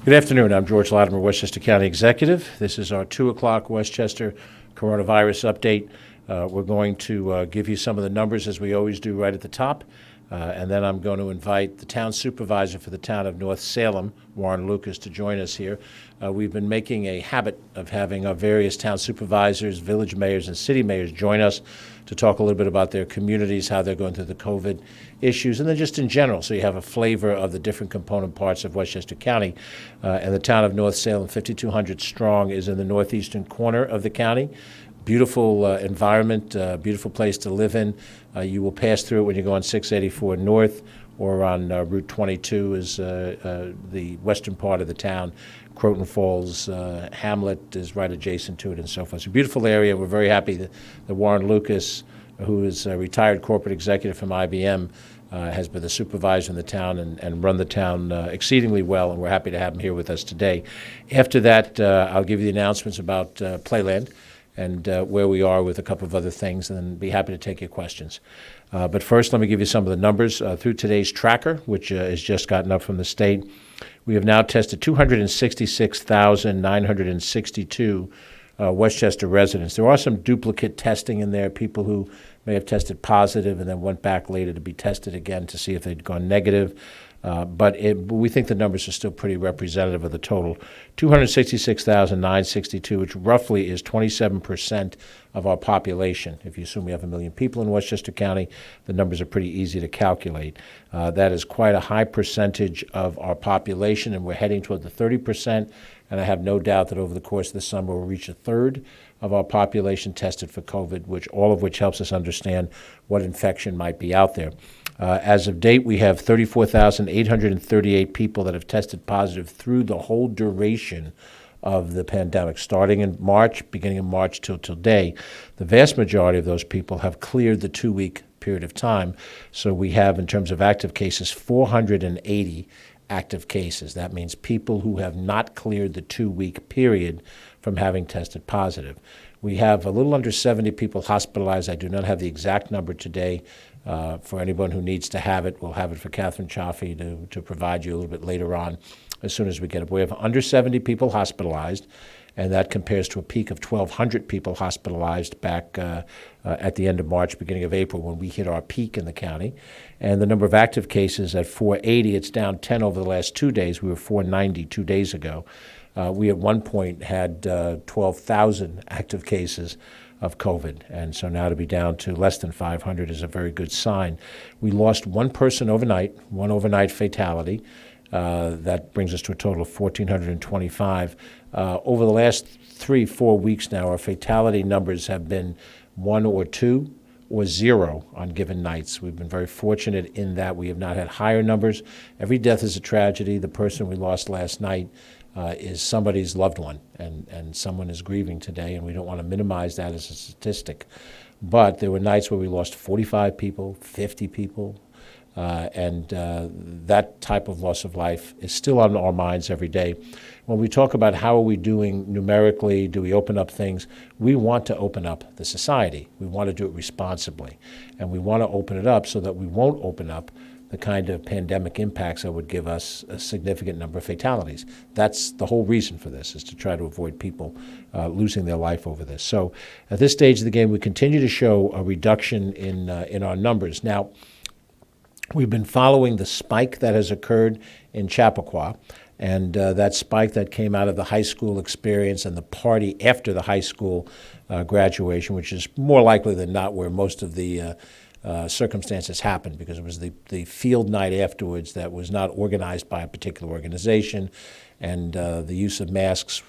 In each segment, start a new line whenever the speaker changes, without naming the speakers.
Good afternoon. I'm George Latimer, Westchester County Executive. This is our 2 o'clock Westchester coronavirus update. We're going to give you some of the numbers as we always do right at the top. And then I'm going to invite the town supervisor for the town of North Salem, Warren Lucas, to join us here. We've been making a habit of having our various town supervisors, village mayors, and city mayors join us to talk a little bit about their communities, how they're going through the COVID issues, and then just in general, so you have a flavor of the different component parts of Westchester County. And the town of North Salem, 5,200 strong, is in the northeastern corner of the county. Beautiful environment, beautiful place to live in. You will pass through it when you go on 684 North or on Route 22 is the western part of the town. Croton Falls, Hamlet is right adjacent to it and so forth. It's a beautiful area. We're very happy that Warren Lucas, who is a retired corporate executive from IBM, has been the supervisor in the town and run the town exceedingly well, and we're happy to have him here with us today. After that, I'll give you the announcements about Playland and where we are with a couple of other things, and then be happy to take your questions. But first, let me give you some of the numbers. Through today's tracker, which has just gotten up from the state, we have now tested 266,962 Westchester residents. There are some duplicate testing in there, people who may have tested positive and then went back later to be tested again to see if they'd gone negative. But we think the numbers are still pretty representative of the total. 266,962, which roughly is 27% of our population. If you assume we have 1 million people in Westchester County, the numbers are pretty easy to calculate. That is quite a high percentage of our population, and we're heading toward the 30%. And I have no doubt that over the course of the summer, we'll reach a third of our population tested for COVID, all of which helps us understand what infection might be out there. As of date, we have 34,838 people that have tested positive through the whole duration of the pandemic, starting in March, beginning of March till today. The vast majority of those people have cleared the 2-week period of time. So we have, in terms of active cases, 480 active cases. That means people who have not cleared the 2-week period from having tested positive. We have a little under 70 people hospitalized. I do not have the exact number today. For anyone who needs to have it, we'll have it for Catherine Chaffee to provide you a little bit later on as soon as we get it. We have under 70 people hospitalized, and that compares to a peak of 1,200 people hospitalized back at the end of March, beginning of April, when we hit our peak in the county. And the number of active cases at 480, it's down 10 over the last 2 days. We were 490 2 days ago. We at one point had 12,000 active cases of COVID, and so now to be down to less than 500 is a very good sign. We lost one person overnight, one overnight fatality. That brings us to a total of 1,425. Over the last 3-4 weeks now, our fatality numbers have been 1 or 2 or 0 on given nights. We've been very fortunate in that we have not had higher numbers. Every death is a tragedy. The person we lost last night is somebody's loved one, and someone is grieving today, and we don't want to minimize that as a statistic. But there were nights where we lost 45 people, 50 people, and that type of loss of life is still on our minds every day. When we talk about how are we doing numerically, do we open up things, we want to open up the society. We want to do it responsibly, and we want to open it up so that we won't open up the kind of pandemic impacts that would give us a significant number of fatalities. That's the whole reason for this, is to try to avoid people losing their life over this. So at this stage of the game, we continue to show a reduction in our numbers. Now, we've been following the spike that has occurred in Chappaqua, and that spike that came out of the high school experience and the party after the high school graduation, which is more likely than not where most of the circumstances happened, because it was the field night afterwards that was not organized by a particular organization, and the use of masks,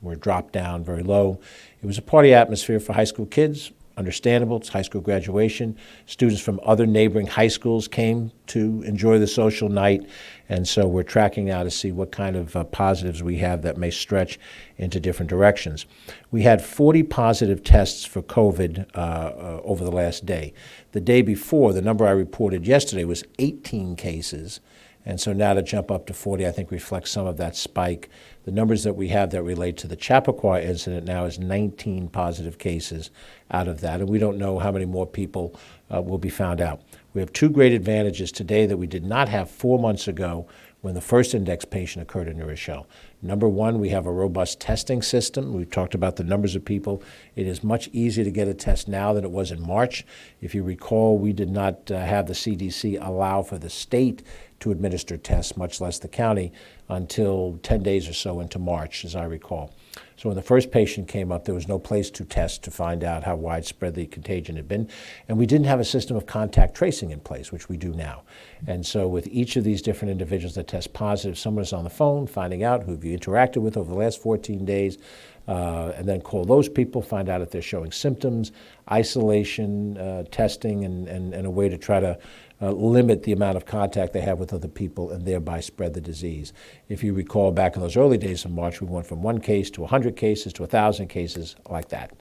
were dropped down very low. It was a party atmosphere for high school kids. Understandable. It's high school graduation. Students from other neighboring high schools came to enjoy the social night, and so we're tracking now to see what kind of positives we have that may stretch into different directions. We had 40 positive tests for COVID over the last day. The day before, the number I reported yesterday was 18 cases, and so now to jump up to 40, I think reflects some of that spike. The numbers that we have that relate to the Chappaqua incident now is 19 positive cases out of that, and we don't know how many more people will be found out. We have two great advantages today that we did not have 4 months ago when the first index patient occurred in New Rochelle. Number one, we have a robust testing system. We've talked about the numbers of people. It is much easier to get a test now than it was in March. If you recall, we did not have the CDC allow for the state to administer tests, much less the county, until 10 days or so into March, as I recall. So when the first patient came up, there was no place to test to find out how widespread the contagion had been. And we didn't have a system of contact tracing in place, which we do now. And so with each of these different individuals that test positive, someone is on the phone finding out who you interacted with over the last 14 days, and then call those people, find out if they're showing symptoms, isolation, testing, and a way to try to limit the amount of contact they have with other people and thereby spread the disease. If you recall back in those early days of March, we went from 1 case to 100 cases to 1,000 cases like that.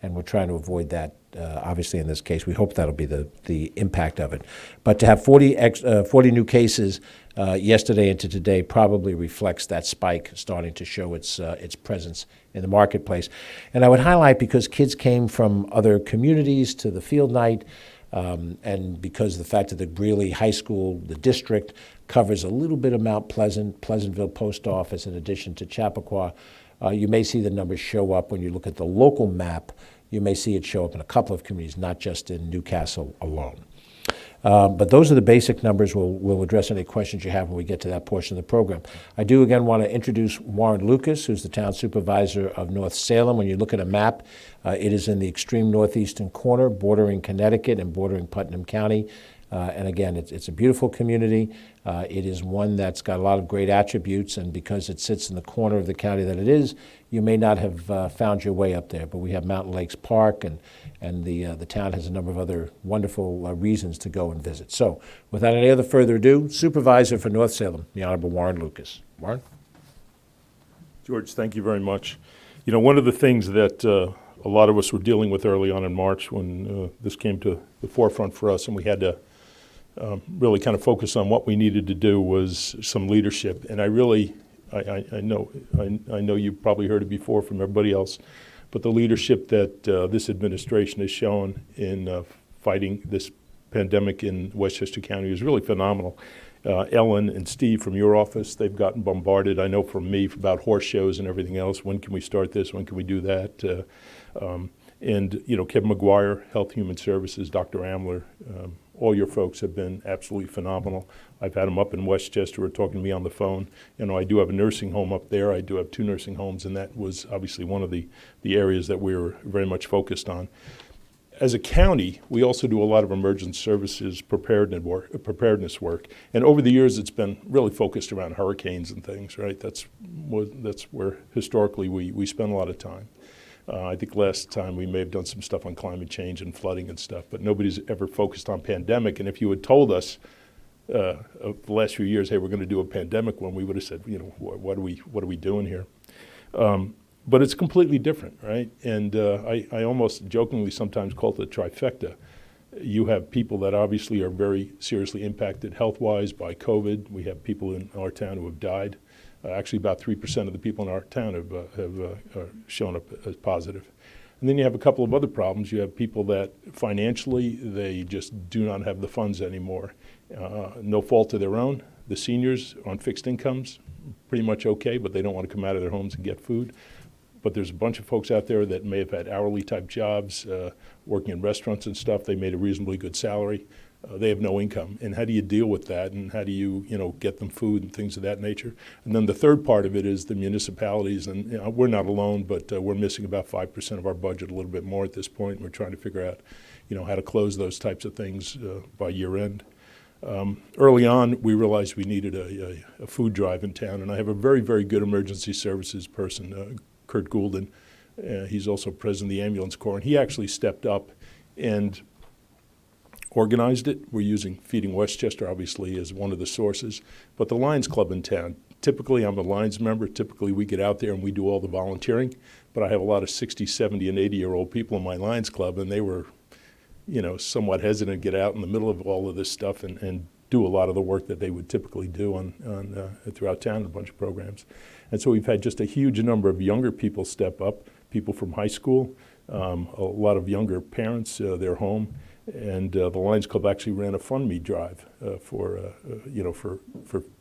And we're trying to avoid that, obviously, in this case. We hope that'll be the impact of it. But to have 40 new cases yesterday into today probably reflects that spike starting to show its presence in the marketplace. And I would highlight, because kids came from other communities to the field night, and because of the fact that the Greeley High School, the district, covers a little bit of Mount Pleasant, Pleasantville Post Office, in addition to Chappaqua, you may see the numbers show up when you look at the local map. You may see it show up in a couple of communities, not just in Newcastle alone. But those are the basic numbers. We'll address any questions you have when we get to that portion of the program. I do again want to introduce Warren Lucas, who's the town supervisor of North Salem. When you look at a map, it is in the extreme northeastern corner, bordering Connecticut and bordering Putnam County. And again, it's a beautiful community. It is one that's got a lot of great attributes, and because it sits in the corner of the county that it is, you may not have found your way up there. But we have Mountain Lakes Park, and the town has a number of other wonderful reasons to go and visit. So without any other further ado, Supervisor for North Salem, the Honorable Warren Lucas. Warren?
George, thank you very much. You know, one of the things that a lot of us were dealing with early on in March when this came to the forefront for us, and we had to really kind of focus on what we needed to do, was some leadership. And I know you probably heard it before from everybody else, but the leadership that this administration has shown in fighting this pandemic in Westchester County is really phenomenal. Ellen and Steve from your office, they've gotten bombarded, I know from me, about horse shows and everything else. When can we start this? When can we do that? And, you know, Kevin McGuire, Health Human Services, Dr. Amler, all your folks have been absolutely phenomenal. I've had them up in Westchester or talking to me on the phone. You know, I do have a nursing home up there. I do have 2 nursing homes, and that was obviously one of the areas that we were very much focused on. As a county, we also do a lot of emergency services preparedness work. And over the years, it's been really focused around hurricanes and things, right? That's where historically we spend a lot of time. I think last time we may have done some stuff on climate change and flooding and stuff, but nobody's ever focused on pandemic. And if you had told us the last few years, hey, we're going to do a pandemic one, we would have said, you know, what are we doing here? But it's completely different, right? And I almost jokingly sometimes call it the trifecta. You have people that obviously are very seriously impacted health-wise by COVID. We have people in our town who have died. Actually, about 3% of the people in our town have shown up as positive. And then you have a couple of other problems. You have people that financially, they just do not have the funds anymore. No fault of their own. The seniors on fixed incomes, pretty much okay, but they don't want to come out of their homes and get food. But there's a bunch of folks out there that may have had hourly type jobs, working in restaurants and stuff. They made a reasonably good salary. They have no income. And how do you deal with that? And how do you get them food and things of that nature? And then the third part of it is the municipalities. And we're not alone, but we're missing about 5% of our budget, a little bit more at this point. We're trying to figure out, how to close those types of things by year end. Early on, we realized we needed a food drive in town. And I have a very, very good emergency services person, Kurt Goulden. He's also president of the ambulance corps. And he actually stepped up and organized it. We're using Feeding Westchester, obviously, as one of the sources. But the Lions Club in town, typically I'm a Lions member. Typically we get out there and we do all the volunteering. But I have a lot of 60, 70, and 80-year-old people in my Lions Club, and they were, somewhat hesitant to get out in the middle of all of this stuff and do a lot of the work that they would typically do on throughout town, a bunch of programs. And so we've had just a huge number of younger people step up, people from high school, a lot of younger parents, they're home. And the Lions Club actually ran a Fund Me drive for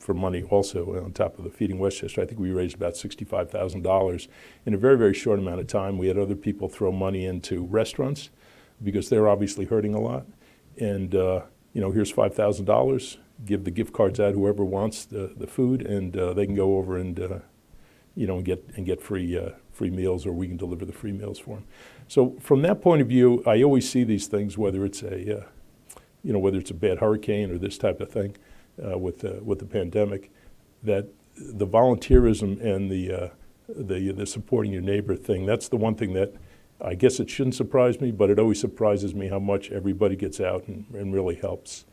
money also on top of the Feeding Westchester. I think we raised about $65,000 in a very, very short amount of time. We had other people throw money into restaurants because they're obviously hurting a lot. And, here's $5,000. Give the gift cards out whoever wants the food, and they can go over and get free meals, or we can deliver the free meals for them. So from that point of view, I always see these things, whether it's a bad hurricane or this type of thing with the pandemic, that the volunteerism and the supporting your neighbor thing, that's the one thing that I guess it shouldn't surprise me, but it always surprises me how much everybody gets out and really helps.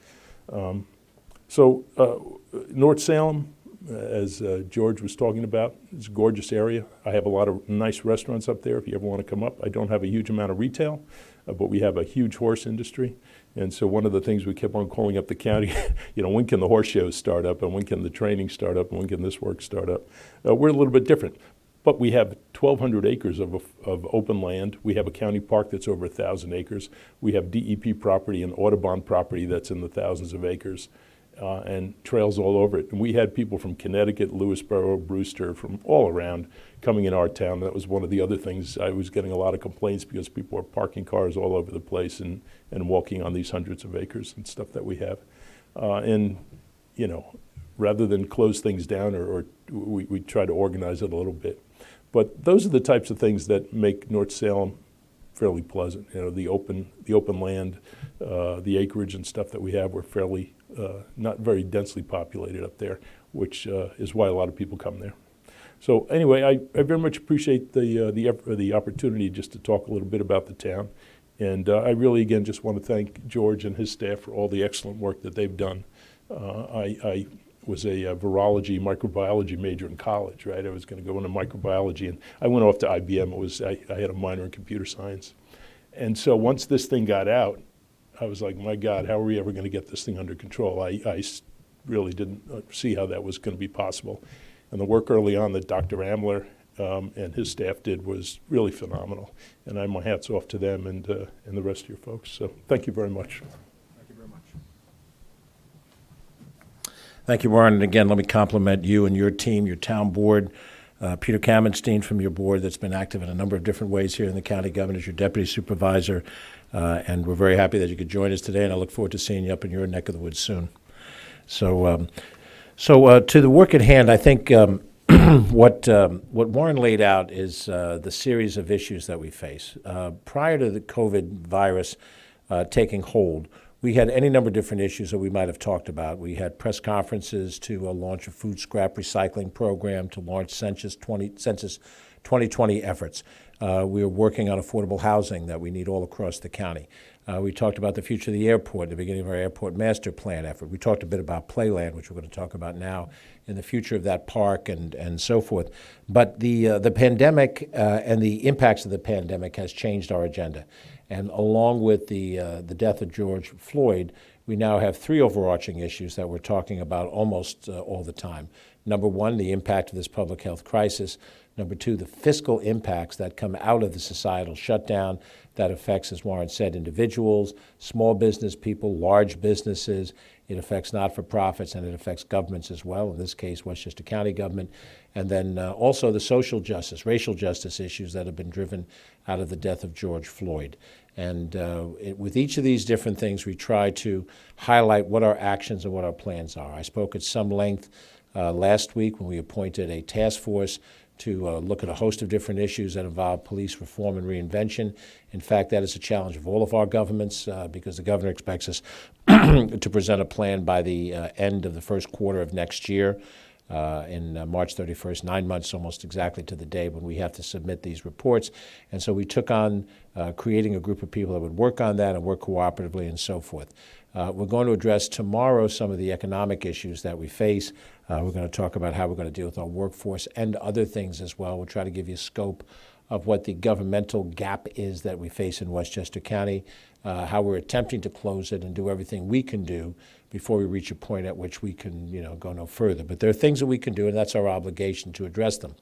North Salem, as George was talking about, it's a gorgeous area. I have a lot of nice restaurants up there if you ever want to come up. I don't have a huge amount of retail, but we have a huge horse industry. And so one of the things we kept on calling up the county, when can the horse shows start up, and when can the training start up, and when can this work start up? We're a little bit different. But we have 1,200 acres of open land. We have a county park that's over 1,000 acres. We have DEP property and Audubon property that's in the thousands of acres. And trails all over it. And we had people from Connecticut, Lewisboro, Brewster, from all around coming in our town. That was one of the other things. I was getting a lot of complaints because people were parking cars all over the place and walking on these hundreds of acres and stuff that we have. Rather than close things down, or we try to organize it a little bit. But those are the types of things that make North Salem fairly pleasant. The open land, the acreage and stuff that we have, we're fairly not very densely populated up there, which is why a lot of people come there. So anyway, I very much appreciate the opportunity just to talk a little bit about the town. And I really, again, just want to thank George and his staff for all the excellent work that they've done. I was a virology, microbiology major in college, right? I was going to go into microbiology, and I went off to IBM. I had a minor in computer science. And so once this thing got out, I was like, my God, how are we ever going to get this thing under control? I really didn't see how that was going to be possible. And the work early on that Dr. Amler and his staff did was really phenomenal. And my hat's off to them and the rest of your folks. So thank you very much.
Thank you, Warren. And again, let me compliment you and your team, your town board, Peter Kamenstein from your board that's been active in a number of different ways here in the county government as your deputy supervisor. And we're very happy that you could join us today, and I look forward to seeing you up in your neck of the woods soon. So to the work at hand, I think what Warren laid out is the series of issues that we face. Prior to the COVID virus taking hold, we had any number of different issues that we might have talked about. We had press conferences to launch a food scrap recycling program, to launch Census 2020 efforts. We were working on affordable housing that we need all across the county. We talked about the future of the airport, the beginning of our airport master plan effort. We talked a bit about Playland, which we're going to talk about now, and the future of that park and so forth. But the pandemic and the impacts of the pandemic has changed our agenda. And along with the death of George Floyd, we now have three overarching issues that we're talking about almost all the time. Number one, the impact of this public health crisis. Number two, the fiscal impacts that come out of the societal shutdown that affects, as Warren said, individuals, small business people, large businesses. It affects not-for-profits, and it affects governments as well, in this case, Westchester County government. And then also the social justice, racial justice issues that have been driven out of the death of George Floyd. And with each of these different things, we try to highlight what our actions and what our plans are. I spoke at some length last week when we appointed a task force to look at a host of different issues that involve police reform and reinvention. In fact, that is a challenge of all of our governments because the governor expects us to present a plan by the end of the first quarter of next year. In March 31st, 9 months almost exactly to the day when we have to submit these reports. And so we took on creating a group of people that would work on that and work cooperatively and so forth. We're going to address tomorrow some of the economic issues that we face. We're going to talk about how we're going to deal with our workforce and other things as well. We'll try to give you a scope of what the governmental gap is that we face in Westchester County, how we're attempting to close it and do everything we can do before we reach a point at which we can, go no further. But there are things that we can do, and that's our obligation to address them.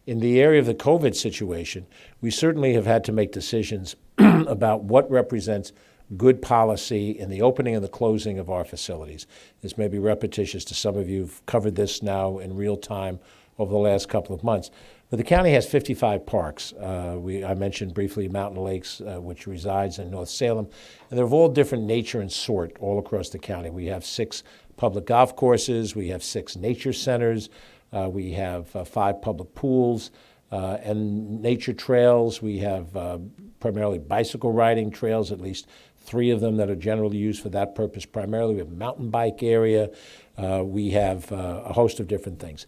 In the area of the COVID situation, we certainly have had to make decisions about what represents good policy in the opening and the closing of our facilities. This may be repetitious to some of you who've covered this now in real time over the last couple of months. But the county has 55 parks. I mentioned briefly Mountain Lakes, which resides in North Salem. And they're of all different nature and sort all across the county. We have 6 public golf courses. We have 6 nature centers. We have 5 public pools and nature trails. We have primarily bicycle riding trails, at least 3 of them that are generally used for that purpose primarily. We have a mountain bike area. We have a host of different things.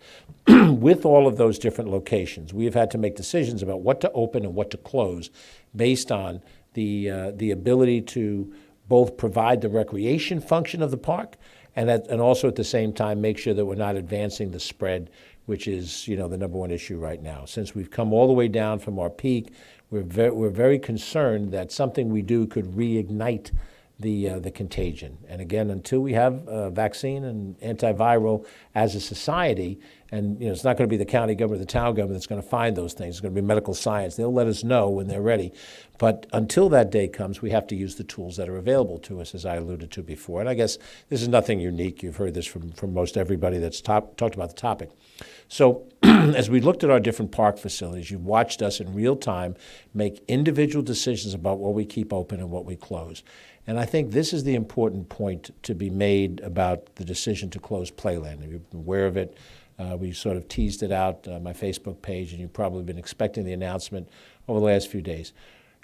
With all of those different locations, we have had to make decisions about what to open and what to close based on the ability to both provide the recreation function of the park and also at the same time make sure that we're not advancing the spread, which is the number one issue right now. Since we've come all the way down from our peak, we're very concerned that something we do could reignite the contagion. And again, until we have a vaccine and antiviral as a society, and it's not going to be the county government, the town government that's going to find those things. It's going to be medical science. They'll let us know when they're ready. But until that day comes, we have to use the tools that are available to us, as I alluded to before. And I guess this is nothing unique. You've heard this from most everybody that's talked about the topic. So as we looked at our different park facilities, you've watched us in real time make individual decisions about what we keep open and what we close. And I think this is the important point to be made about the decision to close Playland. You've been aware of it. We sort of teased it out on my Facebook page, and you've probably been expecting the announcement over the last few days.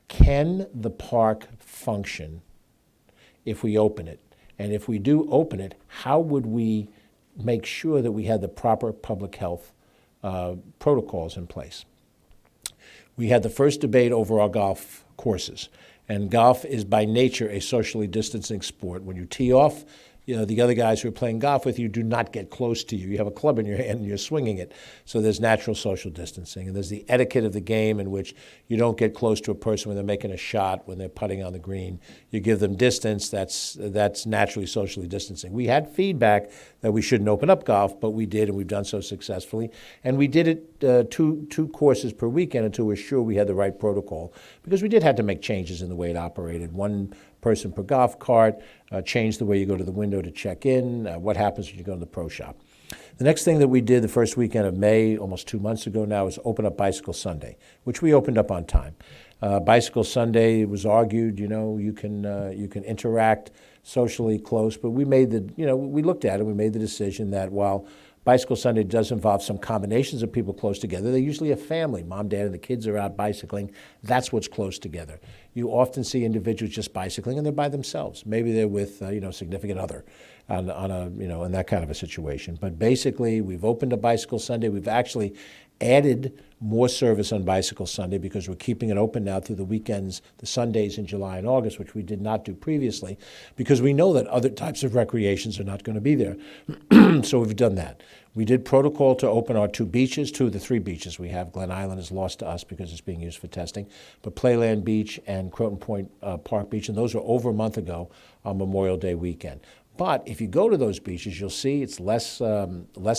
Can the park function if we open it? And if we do open it, how would we make sure that we had the proper public health protocols in place? We had the first debate over our golf courses. And golf is by nature a socially distancing sport. When you tee off, the other guys who are playing golf with you do not get close to you. You have a club in your hand and you're swinging it. So there's natural social distancing. And there's the etiquette of the game in which you don't get close to a person when they're making a shot, when they're putting on the green. You give them distance. That's naturally socially distancing. We had feedback that we shouldn't open up golf, but we did, and we've done so successfully. And we did it two courses per weekend until we're sure we had the right protocol, because we did have to make changes in the way it operated. One person per golf cart, change the way you go to the window to check in, what happens when you go to the pro shop. The next thing that we did the first weekend of May, almost 2 months ago now, is open up Bicycle Sunday, which we opened up on time. Bicycle Sunday, it was argued, you can interact socially close, but we made we looked at it, we made the decision that while Bicycle Sunday does involve some combinations of people close together. They're usually a family. Mom, dad, and the kids are out bicycling. That's what's close together. You often see individuals just bicycling, and they're by themselves. Maybe they're with significant other on in that kind of a situation. But basically, we've opened a Bicycle Sunday. We've actually added more service on Bicycle Sunday because we're keeping it open now through the weekends, the Sundays in July and August, which we did not do previously, because we know that other types of recreations are not going to be there. So we've done that. We did protocol to open our 2 beaches, 2 of the 3 beaches we have. Glen Island is lost to us because it's being used for testing. But Playland Beach and Croton Point Park Beach, and those were over a month ago on Memorial Day weekend. But if you go to those beaches, you'll see it's less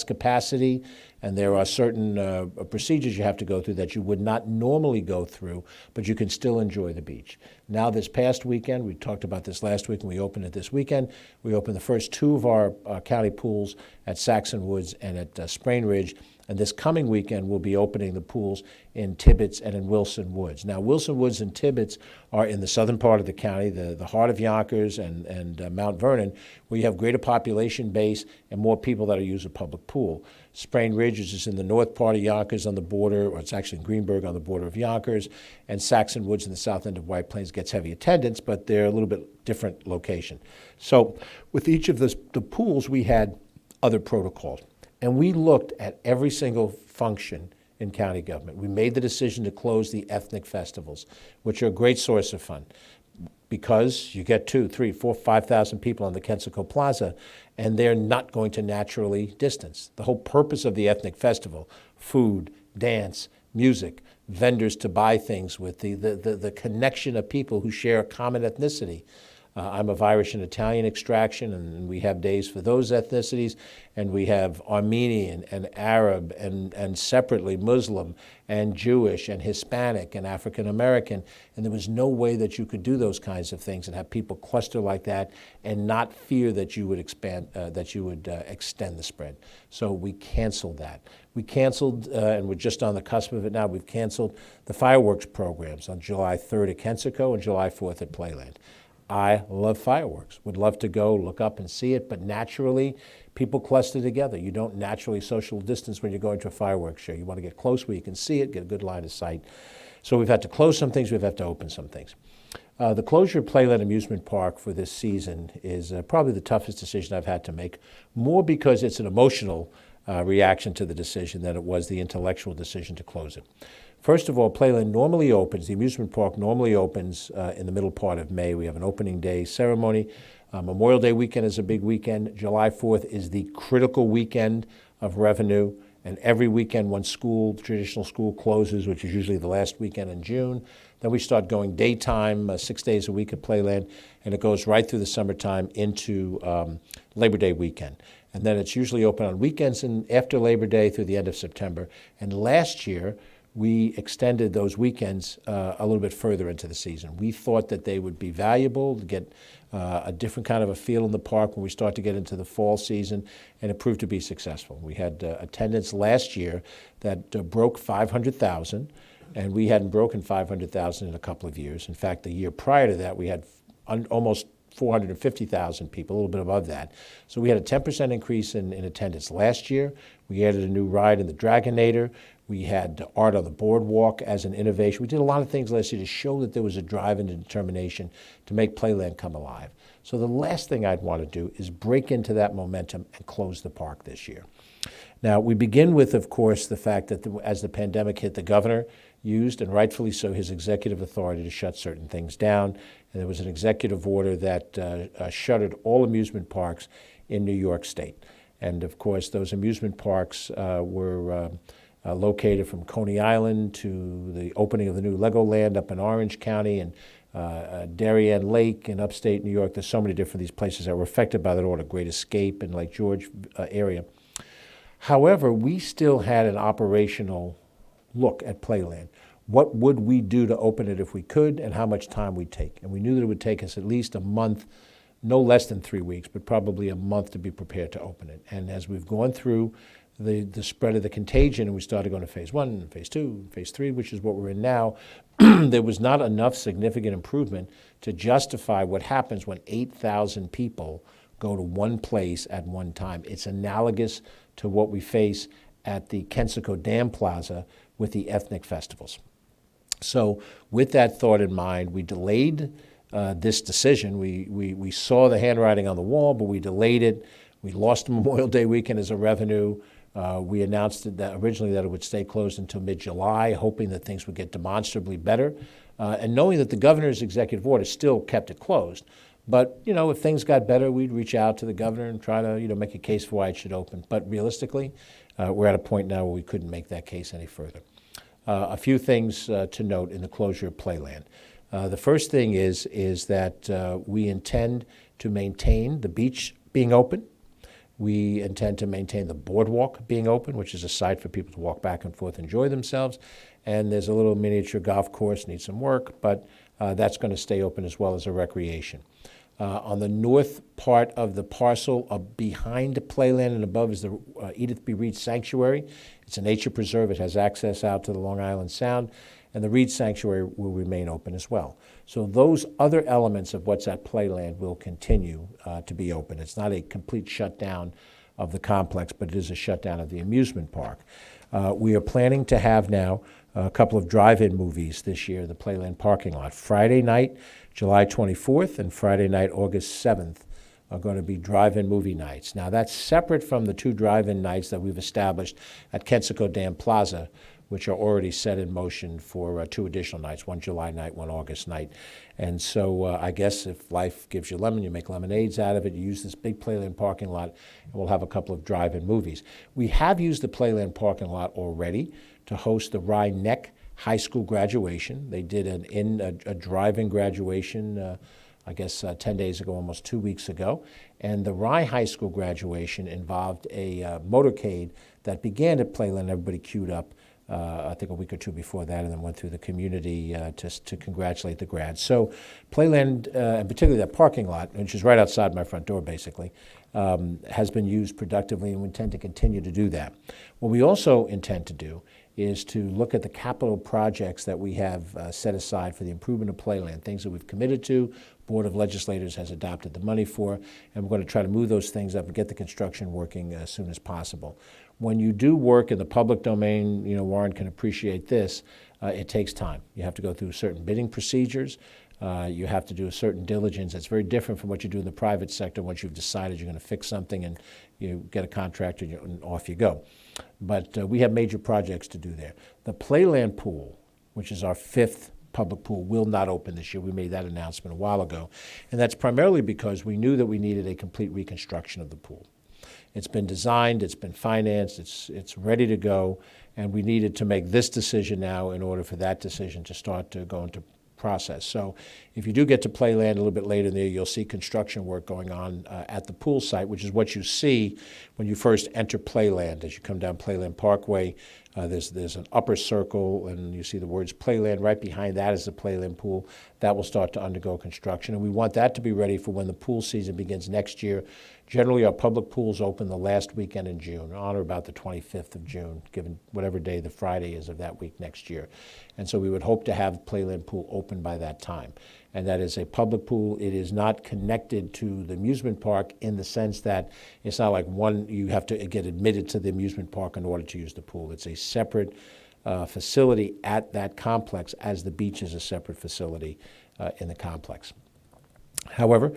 capacity, and there are certain procedures you have to go through that you would not normally go through, but you can still enjoy the beach. Now, this past weekend, we talked about this last week, and we opened it this weekend. We opened the first 2 of our county pools at Saxon Woods and at Sprain Ridge. And this coming weekend, we'll be opening the pools in Tibbetts and in Wilson Woods. Now, Wilson Woods and Tibbetts are in the southern part of the county, the heart of Yonkers and Mount Vernon, where you have greater population base and more people that are using a public pool. Sprain Ridge is just in the north part of Yonkers on the border, or it's actually in Greenburgh on the border of Yonkers, and Saxon Woods in the south end of White Plains gets heavy attendance, but they're a little bit different location. So with each of the pools, we had other protocols. And we looked at every single function in county government. We made the decision to close the ethnic festivals, which are a great source of fun, because you get 2, 3, 4, 5,000 people on the Kensico Plaza, and they're not going to naturally distance. The whole purpose of the ethnic festival, food, dance, music, vendors to buy things with, the connection of people who share a common ethnicity, I'm of Irish and Italian extraction, and we have days for those ethnicities, and we have Armenian and Arab and separately Muslim and Jewish and Hispanic and African American, and there was no way that you could do those kinds of things and have people cluster like that and not fear that you would extend the spread. So we canceled that. We canceled, and we're just on the cusp of it now, we've canceled the fireworks programs on July 3rd at Kensico and July 4th at Playland. I love fireworks, would love to go look up and see it, but naturally, people cluster together. You don't naturally social distance when you're going to a fireworks show. You want to get close where you can see it, get a good line of sight. So we've had to close some things, we've had to open some things. The closure of Playland Amusement Park for this season is probably the toughest decision I've had to make, more because it's an emotional reaction to the decision than it was the intellectual decision to close it. First of all, Playland normally opens, the amusement park normally opens in the middle part of May. We have an opening day ceremony. Memorial Day weekend is a big weekend. July 4th is the critical weekend of revenue. And every weekend when traditional school closes, which is usually the last weekend in June, then we start going daytime, 6 days a week at Playland, and it goes right through the summertime into Labor Day weekend. And then it's usually open on weekends and after Labor Day through the end of September. And last year, we extended those weekends a little bit further into the season. We thought that they would be valuable to get a different kind of a feel in the park when we start to get into the fall season, and it proved to be successful. We had attendance last year that broke 500,000, and we hadn't broken 500,000 in a couple of years. In fact, the year prior to that, we had almost 450,000 people, a little bit above that. So we had a 10% increase in attendance last year. We added a new ride in the Dragonator. We had art on the boardwalk as an innovation. We did a lot of things last year to show that there was a drive and a determination to make Playland come alive. So the last thing I'd want to do is break into that momentum and close the park this year. Now, we begin with, of course, the fact that as the pandemic hit, the governor used, and rightfully so, his executive authority to shut certain things down. And there was an executive order that shuttered all amusement parks in New York State. And, of course, those amusement parks were located from Coney Island to the opening of the new Legoland up in Orange County and Darien Lake in upstate New York. There's so many different these places that were affected by that order, Great Escape and Lake George area. However, we still had an operational look at Playland. What would we do to open it if we could, and how much time we'd take? And we knew that it would take us at least a month, no less than 3 weeks, but probably a month to be prepared to open it. And as we've gone through the spread of the contagion, and we started going to phase 1, phase 2, phase 3, which is what we're in now, there was not enough significant improvement to justify what happens when 8,000 people go to one place at one time. It's analogous to what we face at the Kensico Dam Plaza with the ethnic festivals. So with that thought in mind, we delayed this decision. We saw the handwriting on the wall, but we delayed it. We lost Memorial Day weekend as a revenue. We announced that originally that it would stay closed until mid-July, hoping that things would get demonstrably better, and knowing that the governor's executive order still kept it closed. But, if things got better, we'd reach out to the governor and try to, make a case for why it should open. But realistically, we're at a point now where we couldn't make that case any further. A few things to note in the closure of Playland. The first thing is that we intend to maintain the beach being open. We intend to maintain the boardwalk being open, which is a site for people to walk back and forth, enjoy themselves. And there's a little miniature golf course, needs some work, but that's going to stay open as well as a recreation. On the north part of the parcel behind Playland and above is the Edith B. Reed Sanctuary. It's a nature preserve. It has access out to the Long Island Sound, and the Reed Sanctuary will remain open as well. So those other elements of what's at Playland will continue to be open. It's not a complete shutdown of the complex, but it is a shutdown of the amusement park. We are planning to have now a couple of drive-in movies this year in the Playland parking lot. Friday night, July 24th, and Friday night, August 7th, are going to be drive-in movie nights. Now, that's separate from the 2 drive-in nights that we've established at Kensico Dam Plaza, which are already set in motion for 2 additional nights, one July night, one August night. And so I guess if life gives you lemon, you make lemonades out of it. You use this big Playland parking lot, and we'll have a couple of drive-in movies. We have used the Playland parking lot already to host the Rye Neck High School graduation. They did a drive-in graduation I guess 10 days ago, almost 2 weeks ago. And the Rye High School graduation involved a motorcade that began at Playland. Everybody queued up, I think a week or two before that, and then went through the community to congratulate the grads. So Playland, and particularly that parking lot, which is right outside my front door basically, has been used productively, and we intend to continue to do that. What we also intend to do is to look at the capital projects that we have set aside for the improvement of Playland, things that we've committed to, Board of Legislators has adopted the money for, and we're going to try to move those things up and get the construction working as soon as possible. When you do work in the public domain, Warren can appreciate this, it takes time. You have to go through certain bidding procedures. You have to do a certain diligence. It's very different from what you do in the private sector once you've decided you're going to fix something and you get a contractor and off you go. But we have major projects to do there. The Playland pool, which is our 5th public pool, will not open this year. We made that announcement a while ago. And that's primarily because we knew that we needed a complete reconstruction of the pool. It's been designed, it's been financed, it's ready to go, and we needed to make this decision now in order for that decision to start to go into process. So if you do get to Playland a little bit later in the year, you'll see construction work going on at the pool site, which is what you see when you first enter Playland. As you come down Playland Parkway, there's an upper circle, and you see the words Playland. Right behind that is the Playland pool. That will start to undergo construction, and we want that to be ready for when the pool season begins next year. Generally, our public pools open the last weekend in June, on or about the 25th of June, given whatever day the Friday is of that week next year. And so we would hope to have Playland Pool open by that time. And that is a public pool. It is not connected to the amusement park in the sense that it's not like you have to get admitted to the amusement park in order to use the pool. It's a separate facility at that complex, as the beach is a separate facility in the complex. However,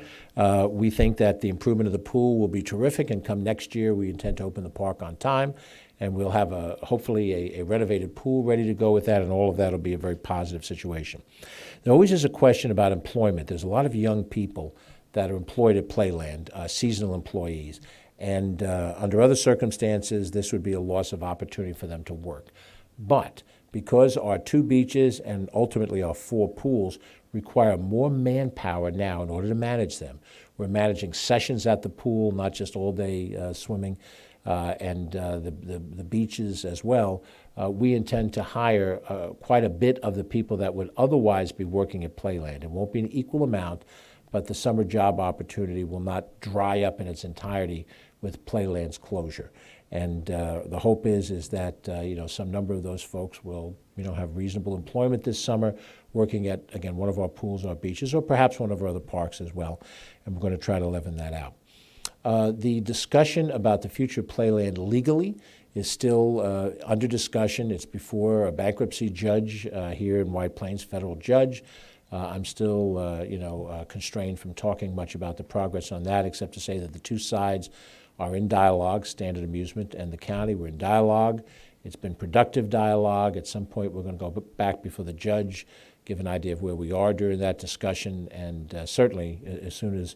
we think that the improvement of the pool will be terrific, and come next year, we intend to open the park on time, and we'll have hopefully a renovated pool ready to go with that, and all of that will be a very positive situation. There always is a question about employment. There's a lot of young people that are employed at Playland, seasonal employees, and under other circumstances, this would be a loss of opportunity for them to work. But because our 2 beaches and ultimately our 4 pools require more manpower now in order to manage them. We're managing sessions at the pool, not just all-day swimming, and the beaches as well. We intend to hire quite a bit of the people that would otherwise be working at Playland. It won't be an equal amount, but the summer job opportunity will not dry up in its entirety with Playland's closure. And the hope is that some number of those folks will have reasonable employment this summer, working at, again, one of our pools or beaches, or perhaps one of our other parks as well. And we're going to try to leaven that out. The discussion about the future of Playland legally is still under discussion. It's before a bankruptcy judge here in White Plains, federal judge. I'm still, constrained from talking much about the progress on that, except to say that the 2 sides are in dialogue, Standard Amusement and the county. We're in dialogue. It's been productive dialogue. At some point, we're going to go back before the judge, give an idea of where we are during that discussion, and certainly as soon as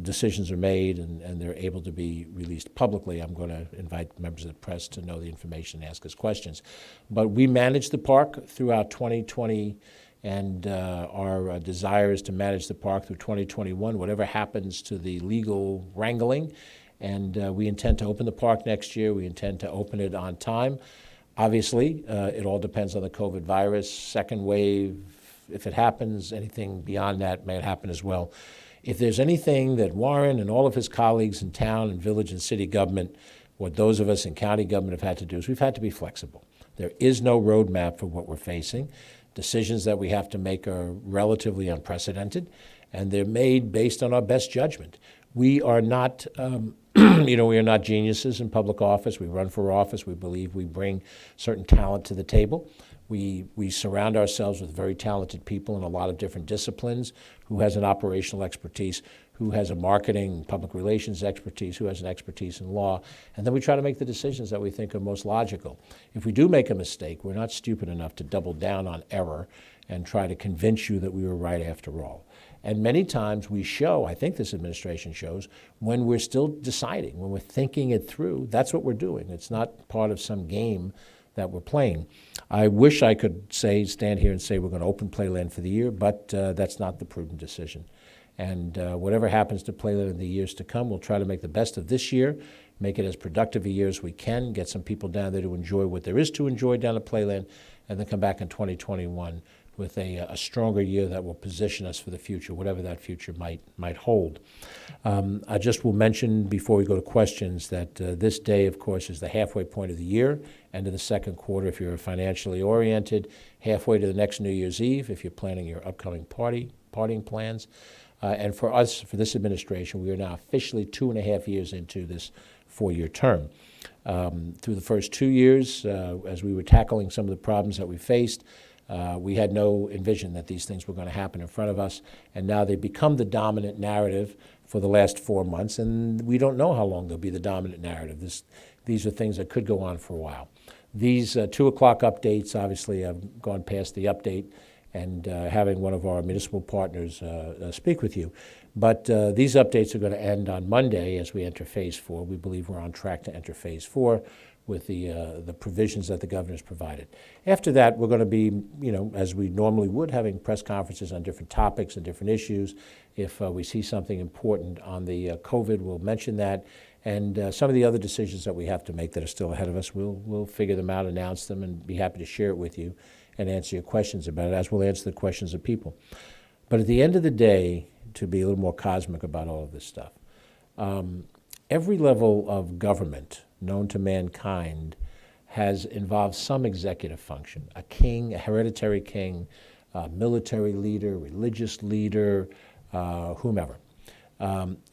decisions are made and they're able to be released publicly, I'm going to invite members of the press to know the information and ask us questions. But we manage the park throughout 2020, and our desire is to manage the park through 2021, whatever happens to the legal wrangling. And we intend to open the park next year. We intend to open it on time. Obviously, it all depends on the COVID virus, second wave. If it happens, anything beyond that may happen as well. If there's anything that Warren and all of his colleagues in town and village and city government, what those of us in county government have had to do is we've had to be flexible. There is no roadmap for what we're facing. Decisions that we have to make are relatively unprecedented, and they're made based on our best judgment. We are not, we are not geniuses in public office. We run for office. We believe we bring certain talent to the table. We surround ourselves with very talented people in a lot of different disciplines, who has an operational expertise, who has a marketing, public relations expertise, who has an expertise in law, and then we try to make the decisions that we think are most logical. If we do make a mistake, we're not stupid enough to double down on error and try to convince you that we were right after all. And many times we show, I think this administration shows, when we're still deciding, when we're thinking it through, that's what we're doing. It's not part of some game that we're playing. I wish I could stand here and say we're going to open Playland for the year, but that's not the prudent decision. And whatever happens to Playland in the years to come, we'll try to make the best of this year, make it as productive a year as we can, get some people down there to enjoy what there is to enjoy down at Playland, and then come back in 2021 with a stronger year that will position us for the future, whatever that future might hold. I just will mention before we go to questions that this day, of course, is the halfway point of the year, end of the second quarter if you're financially oriented, halfway to the next New Year's Eve if you're planning your upcoming partying plans. And for us, for this administration, we are now officially 2.5 years into this 4-year term. Through the first 2 years, as we were tackling some of the problems that we faced, we had no envision that these things were going to happen in front of us, and now they've become the dominant narrative for the last 4 months, and we don't know how long they'll be the dominant narrative. These are things that could go on for a while. These 2 o'clock updates, obviously, I've gone past the update and having one of our municipal partners speak with you. But these updates are going to end on Monday as we enter Phase 4. We believe we're on track to enter Phase 4 with the provisions that the governor's provided. After that, we're going to be, as we normally would, having press conferences on different topics and different issues. If we see something important on the COVID, we'll mention that. And some of the other decisions that we have to make that are still ahead of us, we'll figure them out, announce them, and be happy to share it with you and answer your questions about it, as we'll answer the questions of people. But at the end of the day, to be a little more cosmic about all of this stuff, every level of government known to mankind has involved some executive function, a king, a hereditary king, a military leader, religious leader, whomever.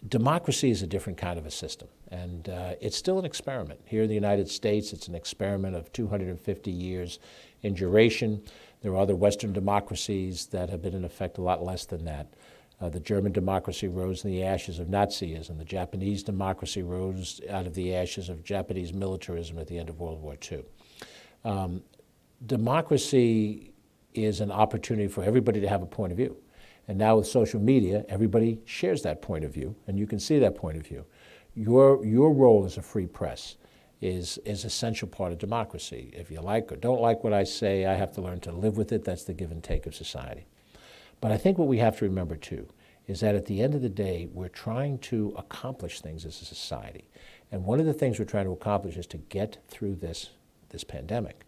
Democracy is a different kind of a system, and it's still an experiment. Here in the United States, it's an experiment of 250 years in duration. There are other Western democracies that have been in effect a lot less than that. The German democracy rose in the ashes of Nazism. The Japanese democracy rose out of the ashes of Japanese militarism at the end of World War II. Democracy is an opportunity for everybody to have a point of view. And now with social media, everybody shares that point of view, and you can see that point of view. Your role as a free press is an essential part of democracy. If you like or don't like what I say, I have to learn to live with it. That's the give and take of society. But I think what we have to remember, too, is that at the end of the day, we're trying to accomplish things as a society. And one of the things we're trying to accomplish is to get through this pandemic.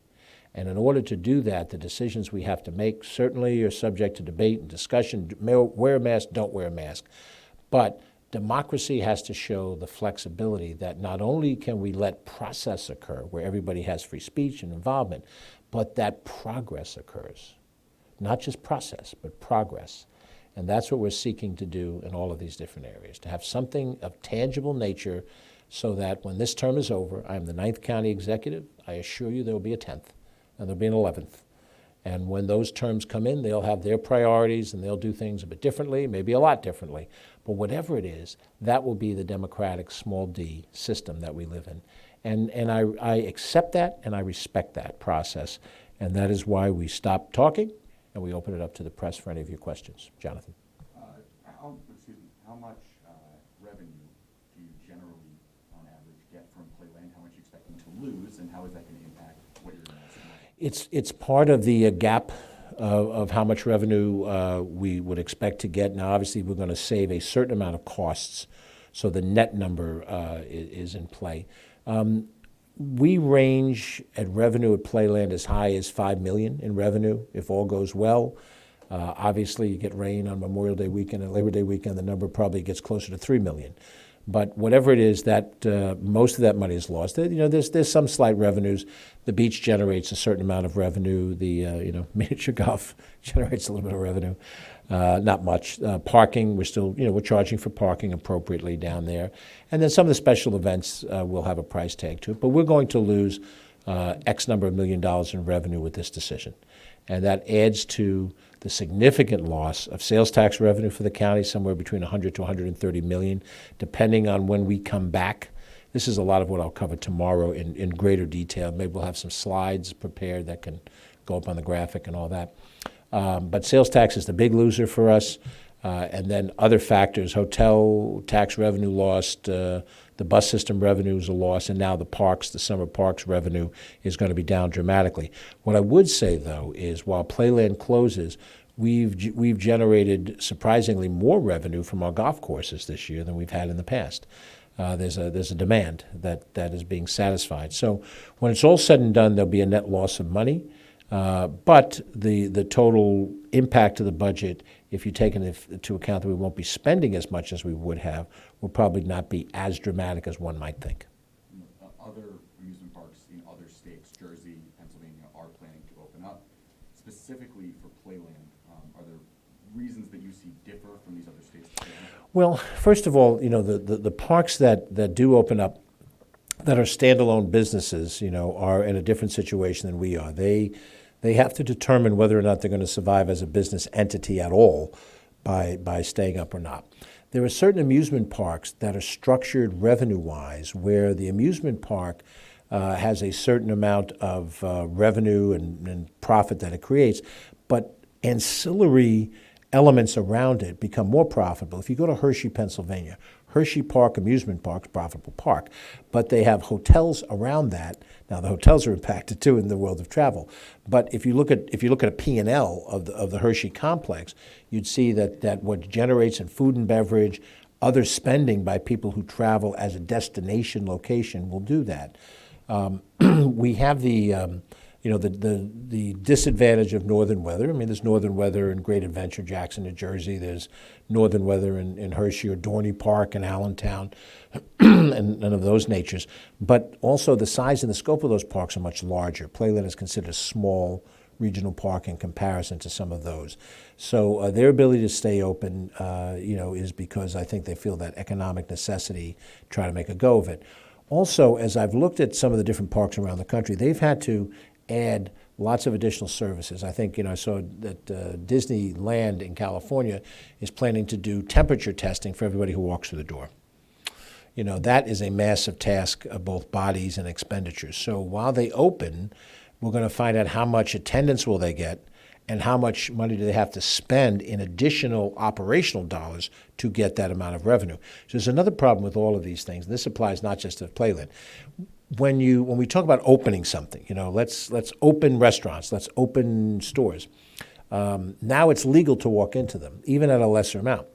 And in order to do that, the decisions we have to make certainly are subject to debate and discussion. Wear a mask, don't wear a mask. But democracy has to show the flexibility that not only can we let process occur, where everybody has free speech and involvement, but that progress occurs. Not just process, but progress. And that's what we're seeking to do in all of these different areas, to have something of tangible nature so that when this term is over, I am the 9th county executive, I assure you there will be a 10th, and there'll be an 11th. And when those terms come in, they'll have their priorities and they'll do things a bit differently, maybe a lot differently. But whatever it is, that will be the democratic small d system that we live in. And I accept that and I respect that process. And that is why we stop talking and we open it up to the press for any of your questions. Jonathan.
How much revenue do you generally, on average, get from Playland? How much are you expecting to lose, and how is that going to impact what you're going to see?
It's part of the gap of how much revenue we would expect to get. Now, obviously, we're going to save a certain amount of costs, so the net number is in play. We range at revenue at Playland as high as $5 million in revenue if all goes well. Obviously, you get rain on Memorial Day weekend and Labor Day weekend, the number probably gets closer to $3 million. But whatever it is, that most of that money is lost. There's some slight revenues. The beach generates a certain amount of revenue. The miniature golf generates a little bit of revenue, not much. Parking, we're charging for parking appropriately down there, and then some of the special events will have a price tag to it. But we're going to lose X number of $1 million in revenue with this decision, and that adds to the significant loss of sales tax revenue for the county, somewhere between 100 to 130 million, depending on when we come back. This is a lot of what I'll cover tomorrow in greater detail. Maybe we'll have some slides prepared that can go up on the graphic and all that. But sales tax is the big loser for us. And then other factors, hotel tax revenue lost, the bus system revenue is a loss, and now the summer parks revenue is going to be down dramatically. What I would say, though, is while Playland closes, we've generated surprisingly more revenue from our golf courses this year than we've had in the past. There's a demand that is being satisfied. So when it's all said and done, there'll be a net loss of money, but the total impact of the budget, if you take into account that we won't be spending as much as we would have, will probably not be as dramatic as one might think.
Other amusement parks in other states, Jersey, Pennsylvania, are planning to open up. Specifically for Playland, are there reasons that you see differ from these other states?
Well, first of all, the parks that do open up that are standalone businesses, are in a different situation than we are. They have to determine whether or not they're going to survive as a business entity at all by staying up or not. There are certain amusement parks that are structured revenue-wise, where the amusement park has a certain amount of revenue and profit that it creates, but ancillary elements around it become more profitable. If you go to Hershey, Pennsylvania, Hershey Park Amusement Park is a profitable park, but they have hotels around that. Now the hotels are impacted too in the world of travel, but if you look at a P&L of the Hershey complex, you'd see that what generates in food and beverage, other spending by people who travel as a destination location will do that. We have the disadvantage of northern weather. I mean, there's northern weather in Great Adventure, Jackson, New Jersey. There's northern weather in Hershey or Dorney Park in Allentown, and of those natures. But also the size and the scope of those parks are much larger. Playland is considered a small regional park in comparison to some of those. So their ability to stay open, is because I think they feel that economic necessity, try to make a go of it. Also, as I've looked at some of the different parks around the country, they've had to add lots of additional services. I think, I saw that Disneyland in California is planning to do temperature testing for everybody who walks through the door. That is a massive task of both bodies and expenditures. So while they open, we're going to find out how much attendance will they get and how much money do they have to spend in additional operational dollars to get that amount of revenue. So there's another problem with all of these things. This applies not just to Playland. When we talk about opening something, let's open restaurants, let's open stores. Now it's legal to walk into them, even at a lesser amount.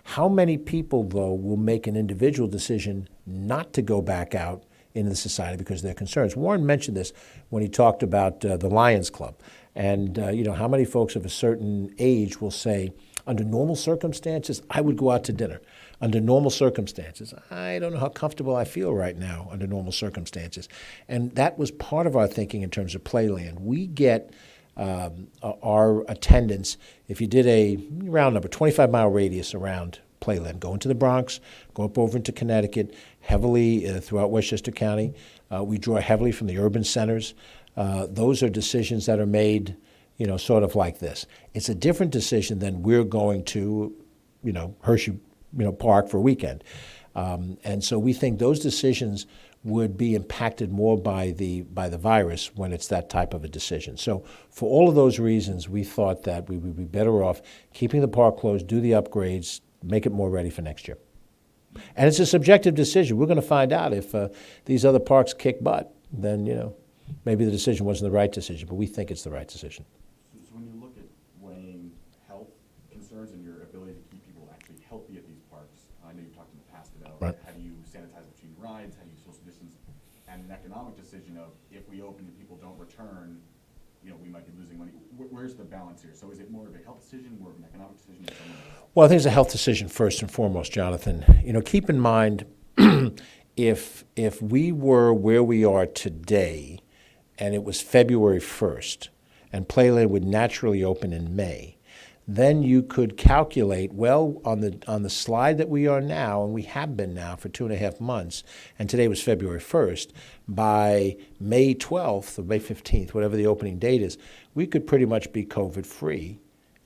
How many people, though, will make an individual decision not to go back out into the society because of their concerns? Warren mentioned this when he talked about the Lions Club. And, how many folks of a certain age will say, under normal circumstances, I would go out to dinner. Under normal circumstances, I don't know how comfortable I feel right now under normal circumstances. And that was part of our thinking in terms of Playland. We get our attendance, if you did a round number, 25-mile radius around Playland, go into the Bronx, go up over into Connecticut, heavily throughout Westchester County. We draw heavily from the urban centers. Those are decisions that are made, sort of like this. It's a different decision than we're going to, Hershey, Park for a weekend. And so we think those decisions would be impacted more by the virus when it's that type of a decision. So for all of those reasons, we thought that we would be better off keeping the park closed, do the upgrades, make it more ready for next year. And it's a subjective decision. We're going to find out if these other parks kick butt, then, maybe the decision wasn't the right decision, but we think it's the right decision.
So when you look at weighing health concerns and your ability to keep people actually healthy at these parks, I know you've talked in the past about how do you sanitize between rides, how do you social distance, and an economic decision of if we open and people don't return, we might be losing money. Where's the balance here? So is it more of a health decision, more of an economic decision?
Well, I think it's a health decision first and foremost, Jonathan. Keep in mind, if we were where we are today, and it was February 1st, and Playland would naturally open in May, then you could calculate, well, on the slide that we are now, and we have been now for 2.5 months, and today was February 1st, by May 12th or May 15th, whatever the opening date is, we could pretty much be COVID-free.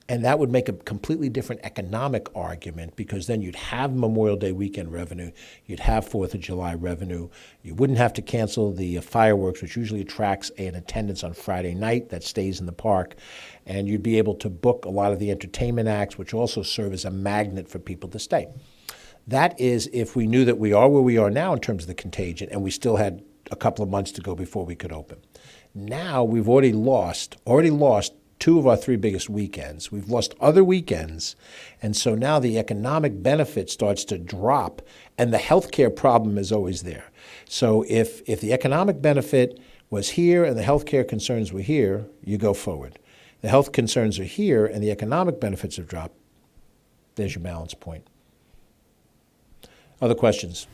And that would make a completely different economic argument, because then you'd have Memorial Day weekend revenue, you'd have 4th of July revenue, you wouldn't have to cancel the fireworks, which usually attracts an attendance on Friday night that stays in the park, and you'd be able to book a lot of the entertainment acts, which also serve as a magnet for people to stay. That is if we knew that we are where we are now in terms of the contagion, and we still had a couple of months to go before we could open. Now we've already lost two of our three biggest weekends. We've lost other weekends, and so now the economic benefit starts to drop, and the healthcare problem is always there. So if the economic benefit was here and the healthcare concerns were here, you go forward. The health concerns are here and the economic benefits have dropped. There's your balance point. Other questions?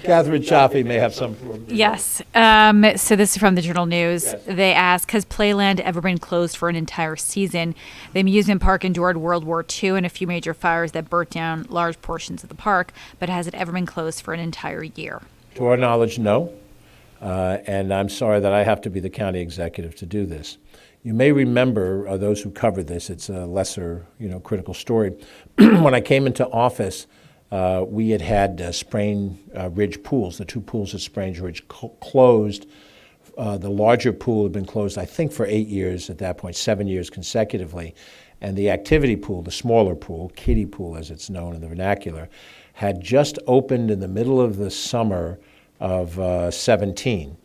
Catherine Chaffee may have some.
Yes. So this is from the Journal News.
Yes.
They ask, has Playland ever been closed for an entire season? The amusement park endured World War II and a few major fires that burnt down large portions of the park, but has it ever been closed for an entire year?
To our knowledge, no. And I'm sorry that I have to be the county executive to do this. You may remember, those who covered this, it's a lesser, critical story. When I came into office, we had Sprain Ridge pools. The two pools at Sprain Ridge closed. The larger pool had been closed, I think, for 8 years at that point, 7 years consecutively. And the activity pool, the smaller pool, kiddie pool as it's known in the vernacular, had just opened in the middle of the summer of 17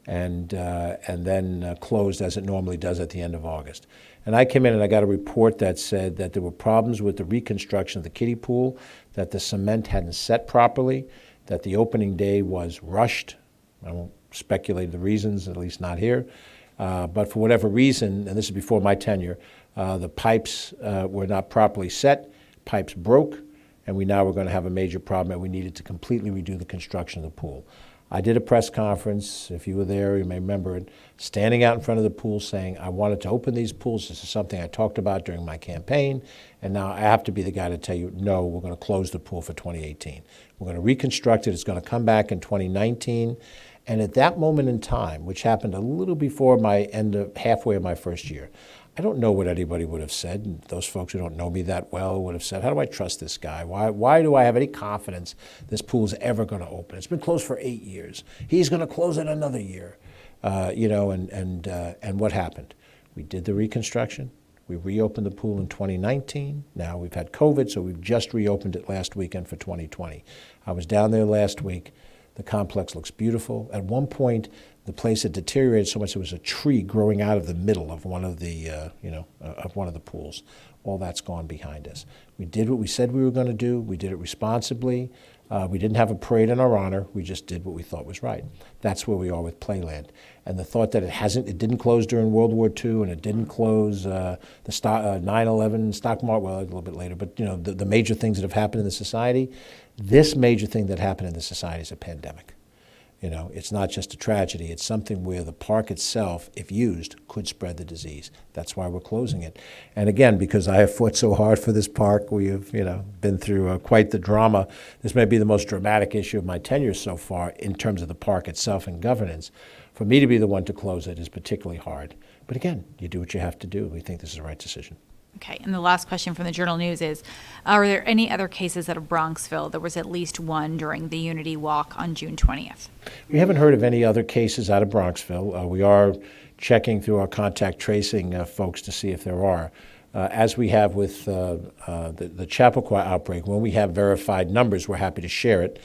and then closed as it normally does at the end of August. And I came in and I got a report that said that there were problems with the reconstruction of the kiddie pool, that the cement hadn't set properly, that the opening day was rushed. I won't speculate the reasons, at least not here. But for whatever reason, and this is before my tenure, the pipes were not properly set, pipes broke, and we now were going to have a major problem, and we needed to completely redo the construction of the pool. I did a press conference, if you were there, you may remember it, standing out in front of the pool saying, I wanted to open these pools. This is something I talked about during my campaign, and now I have to be the guy to tell you, no, we're going to close the pool for 2018. We're going to reconstruct it. It's going to come back in 2019. And at that moment in time, which happened a little before halfway of my first year, I don't know what anybody would have said. And those folks who don't know me that well would have said, how do I trust this guy? Why do I have any confidence this pool's ever going to open? It's been closed for 8 years. He's going to close it another year. And what happened? We did the reconstruction. We reopened the pool in 2019. Now we've had COVID, so we've just reopened it last weekend for 2020. I was down there last week. The complex looks beautiful. At one point, the place had deteriorated so much there was a tree growing out of the middle of one of the, of one of the pools. All that's gone behind us. We did what we said we were going to do. We did it responsibly. We didn't have a parade in our honor. We just did what we thought was right. That's where we are with Playland. And the thought that it didn't close during World War II, and it didn't close the 9/11 stock market, well, a little bit later, but the major things that have happened in the society. This major thing that happened in the society is a pandemic. It's not just a tragedy. It's something where the park itself, if used, could spread the disease. That's why we're closing it. And again, because I have fought so hard for this park, we have, been through quite the drama. This may be the most dramatic issue of my tenure so far in terms of the park itself and governance. For me to be the one to close it is particularly hard. But again, you do what you have to do. We think this is the right decision.
Okay, and the last question from the Journal News is, are there any other cases out of Bronxville? There was at least one during the Unity Walk on June 20th.
We haven't heard of any other cases out of Bronxville. We are checking through our contact tracing folks to see if there are. As we have with the Chappaqua outbreak, when we have verified numbers, we're happy to share it.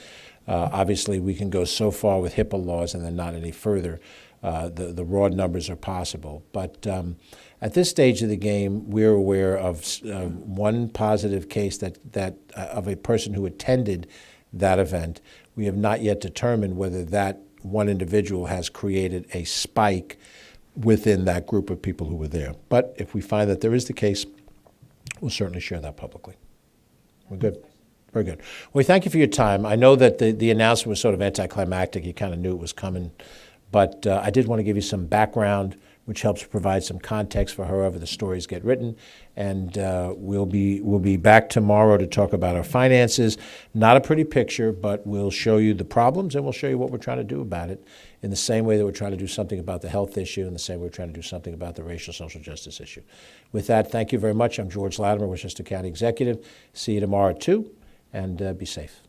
Obviously, we can go so far with HIPAA laws and then not any further. The raw numbers are possible. But at this stage of the game, we're aware of one positive case that of a person who attended that event. We have not yet determined whether that one individual has created a spike within that group of people who were there. But if we find that there is the case, we'll certainly share that publicly. We're good. Very good. Well, we thank you for your time. I know that the announcement was sort of anticlimactic. You kind of knew it was coming. But I did want to give you some background, which helps provide some context for however the stories get written. And we'll be back tomorrow to talk about our finances. Not a pretty picture, but we'll show you the problems and we'll show you what we're trying to do about it in the same way that we're trying to do something about the health issue, in the same way we're trying to do something about the racial social justice issue. With that, thank you very much. I'm George Latimer, Westchester County Executive. See you tomorrow at 2, and be safe.